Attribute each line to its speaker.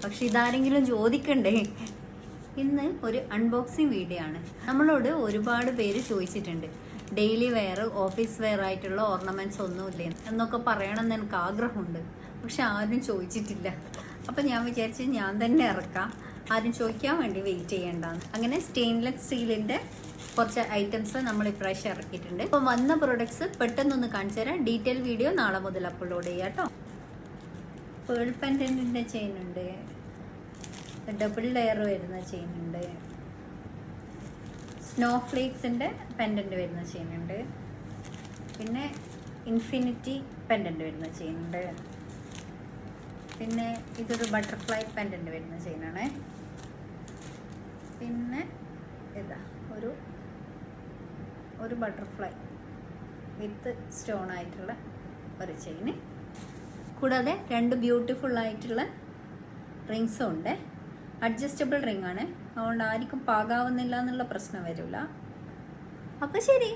Speaker 1: പക്ഷെ ഇതാരെങ്കിലും ചോദിക്കണ്ടേ. ഇന്ന് ഒരു അൺബോക്സിങ് വീഡിയോ ആണ്. നമ്മളോട് ഒരുപാട് പേര് ചോദിച്ചിട്ടുണ്ട്, ഡെയിലി വെയർ, ഓഫീസ് വെയർ ആയിട്ടുള്ള ഓർണമെന്റ്സ് ഒന്നുമില്ലേ എന്നൊക്കെ പറയണമെന്ന് എനിക്ക് ആഗ്രഹമുണ്ട്. പക്ഷെ ആരും ചോദിച്ചിട്ടില്ല. അപ്പം ഞാൻ വിചാരിച്ച് ഞാൻ തന്നെ ഇറക്കാം, ആരും ചോദിക്കാൻ വേണ്ടി വെയിറ്റ് ചെയ്യേണ്ടെന്ന്. അങ്ങനെ സ്റ്റെയിൻലെസ് സ്റ്റീലിൻ്റെ കുറച്ച് ഐറ്റംസ് നമ്മൾ ഇപ്രാവശ്യം ഇറക്കിയിട്ടുണ്ട്. അപ്പോൾ വന്ന പ്രൊഡക്ട്സ് പെട്ടെന്നൊന്ന് കാണിച്ചു തരാം. ഡീറ്റെയിൽ വീഡിയോ നാളെ മുതൽ അപ്ലോഡ് ചെയ്യാം കേട്ടോ. പേൾ പെൻഡൻറ്റിൻ്റെ ചെയിൻ ഉണ്ട്, ഡബിൾ ലെയർ വരുന്ന ചെയിൻ ഉണ്ട്, സ്നോ ഫ്ലേക്സിൻ്റെ പെൻഡൻറ്റ് വരുന്ന ചെയിൻ ഉണ്ട്, പിന്നെ ഇൻഫിനിറ്റി പെൻഡൻറ്റ് വരുന്ന ചെയിൻ ഉണ്ട്, പിന്നെ ഇതൊരു ബട്ടർഫ്ലൈ പെൻഡൻറ്റ് വരുന്ന ചെയിനാണ്, പിന്നെ ഇതാ ഒരു ബട്ടർഫ്ലൈ വിത്ത് സ്റ്റോൺ ആയിട്ടുള്ള ഒരു ചെയിന്, കൂടാതെ രണ്ട് ബ്യൂട്ടിഫുൾ ആയിട്ടുള്ള റിങ്സും ഉണ്ട്. അഡ്ജസ്റ്റബിൾ റിംഗ് ആണ്, അതുകൊണ്ട് ആർക്കും പാകാവുന്നില്ല എന്നുള്ള പ്രശ്നം വരില്ല. അപ്പോൾ ശരി.